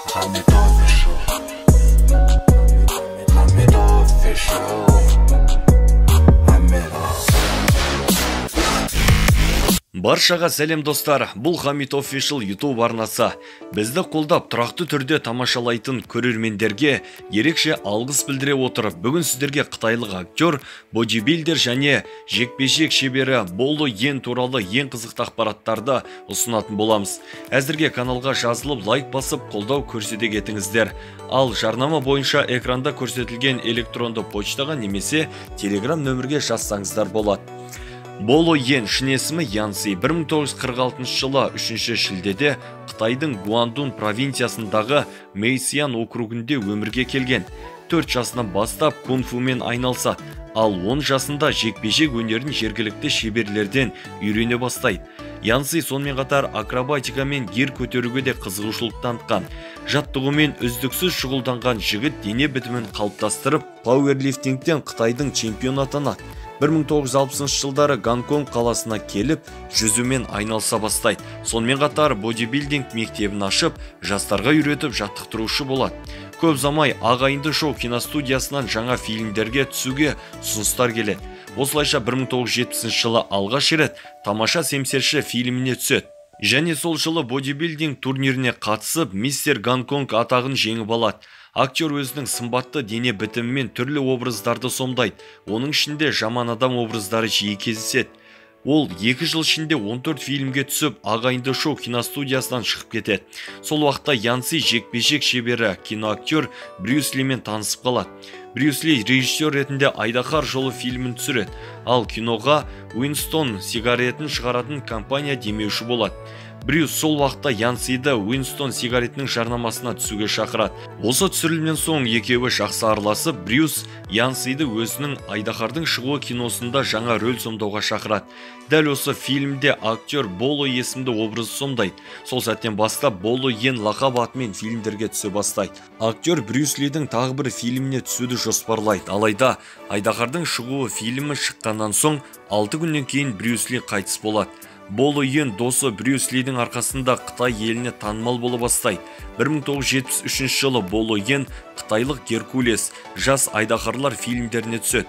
Hamid official. Hamid official. Баршаға сәлем достар, бұл Хамид Official YouTube арнасы. Бізді қолдап тұрақты түрде тамашалайтын көрермендерге ерекше алғыс білдіре отырып, бүгін сіздерге қытайлық актер, бодибилдер және жекпе-жек шебері Боло Йен туралы ең қызықты ақпараттарды ұсынатын боламыз. Әзірге каналға жазылып, лайк басып, қолдау көрсете кетіңіздер. Ал жарнама бойынша экранда көрсетілген электронды почтаға немесе Telegram нөмірге жазсаңыздар болады. Боло Йен шын есімі Янси 1946 жылы 3 шілдеде Қытайдың Гуандун провинциясындағы Мэйсиян округінде өмірге келген. 4 жасынан бастап кунг-фумен айналса, ал 10 жасында жекпе-жек өнерін жергілікті шеберлерден үйрене бастайды. Янси сонымен қатар акробатика мен гир көтеруге де қызығушылық танытқан. Жаттығумен үздіксіз шұғылданған жігіт дене бітімін қалыптастырып, пауэрлифтингтен Қытайдың чемпионы атанады. 1960 жылдары Гонконг қаласына келіп, жүзумен айналса бастайды. Сонымен қатар бодибилдинг мектебін ашып, жастарға үйретіп жаттықтырушы болады. Көп замай ағайынды шоу киностудиясынан жаңа фильмдерге түсуге ұсыныстар келеді. Осылайша 1970 жылы алғаш рет Тамаша семсерші фильміне түседі. Және сол жылы бодибилдинг турниріне қатысып, мистер Гонконг атағын жеңіп алады. Актер өзінің сымбатты дене бітімімен түрлі образдарды сомдайды. Оның ішінде жаман адам образдары жиі кездеседі. Ол 2 жыл ішінде 14 фильмге түсіп, ағайынды шоу киностудиясынан шығып кетеді. Сол уақытта Янси жекпе-жек шебері киноактер Брюс Лимен танысып қалады. Брюс Ли режиссер ретінде Айдаһар жолы фильмін түсіреді, ал киноға Уинстон сигаретін шығаратын компания демеуші болады. Брюс сол уақытта Янсиді Уинстон сигаретінің жарнамасына түсуге шақырады. Осы түсірілімнен соң екеуі жақсы араласып, Брюс Янсиді өзінің Айдаһардың шығуы киносында жаңа рөл сомдауға шақырады. Дәл осы фильмде актер Боло есімді образы сомдайды. Сол сәттен бастап Боло Йен лақап атымен фильмдерге түсе бастайды. Актер Брюс Лидің тағы бір фильміне түсуді жоспарлайды. Алайда Айдаһардың шығуы фильмі шыққаннан соң 6 күннен кейін Брюс Ли қайтыс болады. Боло Йен досы Брюс Лидің арқасында Қытай еліне танымал бола бастайды. 1973 жылы Боло Йен қытайлық Геркулес жас айдаһарлар фильмдеріне түседі.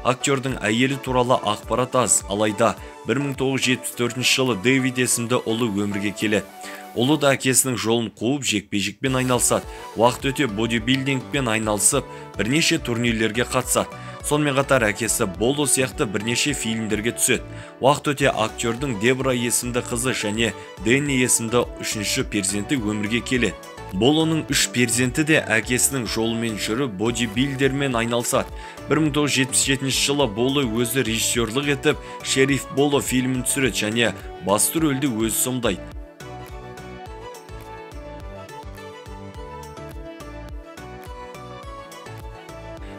Актердің әйелі туралы ақпарат аз, алайда 1974 жылы Дэвид есімді ұлы өмірге келеді. Ұлы да әкесінің жолын қуып жекпе-жекпен айналысады. Уақыт өте бодибилдингпен айналысып, бірнеше турнирлерге қатысады. Сонымен қатар әкесі Боло сияқты бірнеше фильмдерге түседі. Уақыт өте актердің Дебра есімді қызы және Дэнни есімді 3-ші перзенті өмірге келеді. Болоның 3 перзенті де әкесінің жолымен жүріп бодибилдермен айналысады. 1977 жылы Боло өзі режиссерлік етіп Шериф Боло фильмін түсіреді және басты рөлді өзі сомдайды.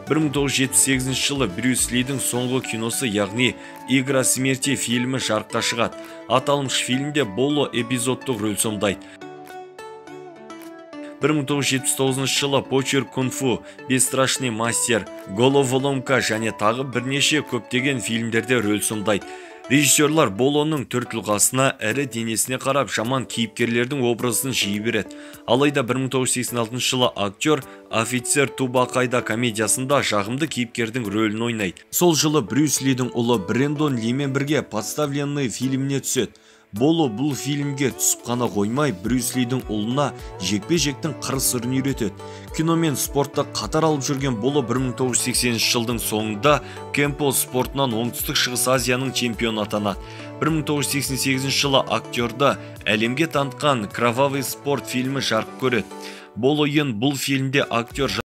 1978 жылы Брюс Лидің соңғы киносы, яғни Игра смерти фильмі жарыққа шығады. Аталмыш фильмде Боло эпизодтық рөл сомдайды. 1979 жылы Почер кунг-фу, Бесстрашный мастер, Головоломка және тағы бірнеше көптеген фильмдерде рөл сомдайды. Режиссерлар Болоның түр тұлғасына, әрі денесіне қарап жаман кейіпкерлердің образын жиі береді. Алайда 1986 жылы актер Офицер Тубақайда комедиясында жағымды кейіпкердің рөлін ойнайды. Сол жылы Брюс Лидің ұлы Брэндон Лимен бірге Подставленный фильміне түседі. Боло бұл фильмге түсіп қана қоймай, Брюс Лидің ұлына жекпе-жектің қыр-сырын үйретеді. Кино мен спортта қатар алып жүрген Боло 1980 жылдың соңында кэмпо спортынан Оңтүстік Шығыс Азияның чемпионы атанады. 1988 жылы актерді әлемге танытқан Кровавый спорт фильмі жарық көреді. Боло Йен бұл фильмде актер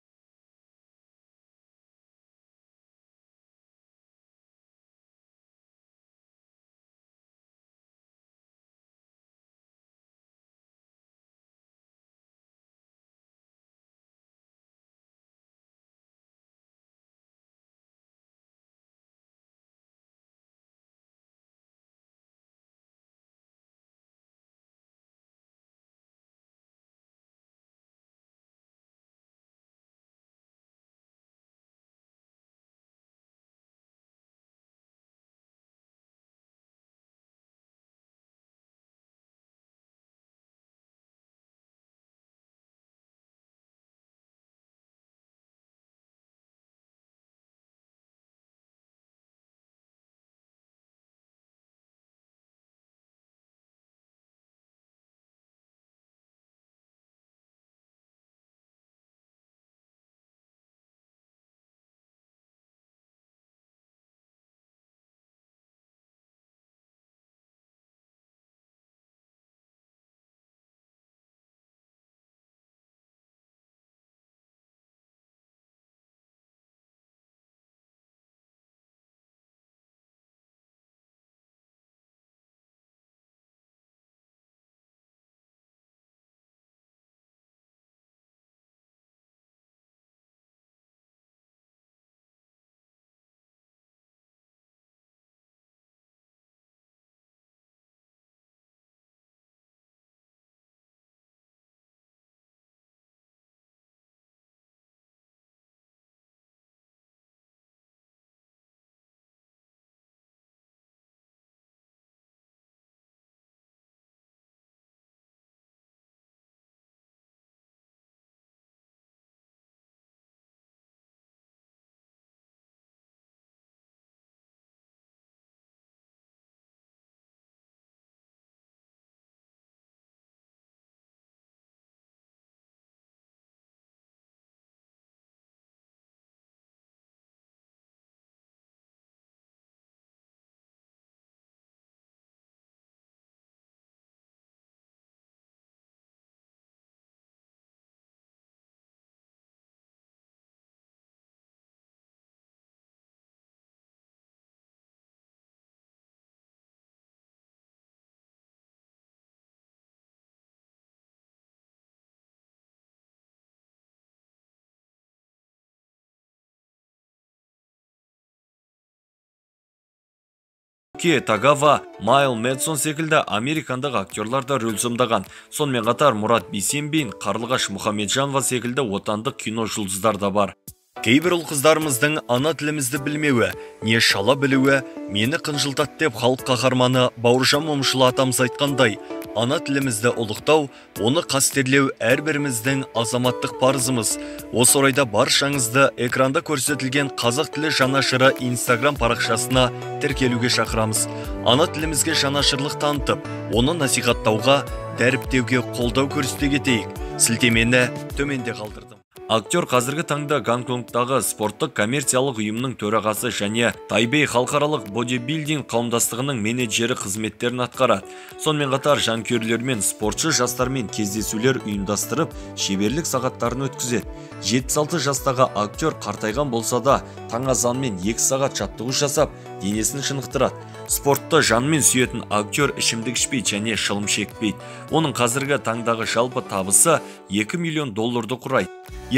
Юки Тагава, Майл Мэдсон секілді американдық актерлар да рөл сомдаған. Сонымен қатар Мурат Бейсенбин, Қарлығаш Мұхамеджанова секілді отандық кино жұлдыздар да бар. Кейбір ұл қыздарымыздың ана тілімізді білмеуі, не шала білуі мені қынжылтады деп халық қаһарманы Бауыржан Момышұлы атамыз айтқандай, ана тілімізді ұлықтау, оны қастерлеу әрбіріміздің азаматтық парызымыз. Осы орайда баршаңызды экранда көрсетілген қазақ тілі жанашыры Instagram парақшасына тіркелуге шақырамыз. Ана тілімізге жанашырлық танытып, оны насихаттауға, дәріптеуге қолдау көрсете кетейік. Сілтемені төменде қалдырдым. Актер қазіргі таңда Гонконгтағы спорттық коммерциялық ұйымның төрағасы және Тайбэй халықаралық бодибилдинг қауымдастығының менеджері қызметтерін атқарады. Сонымен қатар жанкүйерлермен спортшы жастармен кездесулер ұйымдастырып, шеберлік сағаттарын өткізеді. 76 жастағы актер қартайған болса да, таң азанмен 2 сағат жаттығу жасап, денесін шынықтырады. Спортты жанымен сүйетін актер ішімдік ішпейді және шылым шекпейді. Оның қазіргі таңдағы жалпы табысы $2 миллион құрайды.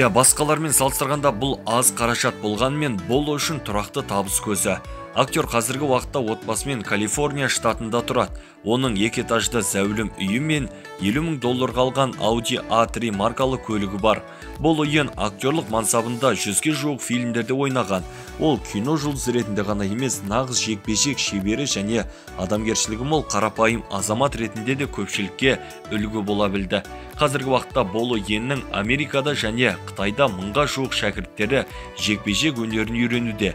Басқалармен салыстырғанда бұл аз қаражат болғанымен, бұл үшін тұрақты табыс көзі. Актер қазіргі уақытта отбасымен Калифорния штатында тұрады. Оның 2 этажды зәулім үйі мен $50 000 алған Audi A3 маркалы көлігі бар. Бұл ойын актерлық мансабында 100-ге жуық фильмдерде ойнаған. Ол кино жұлдызы ретінде ғана емес, нағыз жекпе-жек шебері және адамгершілігі мол қарапайым азамат ретінде де көпшілікке үлгі бола білді. Қазіргі уақытта Бол Йеннің Америкада және Қытайда 1000-ға жуық шәкірттері жекпе-жек өнерін үйренуде.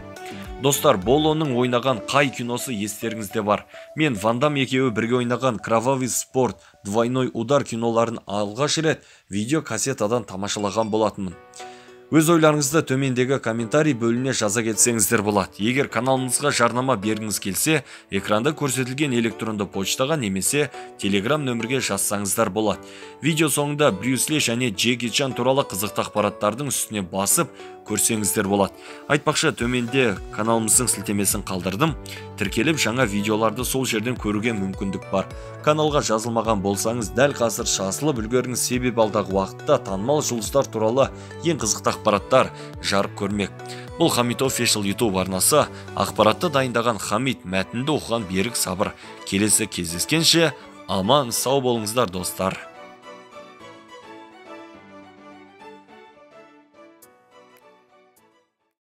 Достар, Болоның ойнаған қай киносы естеріңізде бар? Мен Ван Дам екеуі бірге ойнаған Кровавый спорт, Двойной удар киноларын алғаш рет видеокассетадан тамашалаған болатынмын. Өз ойларыңызды төмендегі комментарий бөліміне жаза кетсеңіздер болады. Егер каналымызға жарнама бергіңіз келсе, экранда көрсетілген электронды почтаға немесе Telegram нөмірге жазсаңыздар болады. Видео соңында Брюс Ли және Джеки Чан туралы қызықты ақпараттардың үстіне басып көрсеңіздер болады. Айтпақшы, төменде каналымыздың сілтемесін қалдырдым. Тіркеліп, жаңа видеоларды сол жерден көруге мүмкіндік бар. Каналға жазылмаған болсаңыз, дәл қазір жазылып үлгеріңіз, себебі алдағы уақытта танымал жұлдыздар туралы ең қызықты ақпараттар жарық көрмек. Бұл Хамит Official YouTube арнасы. Ақпаратты дайындаған Хамит, мәтінді оқыған Берік Сабыр. Келесі кездескенше аман сау болыңыздар достар.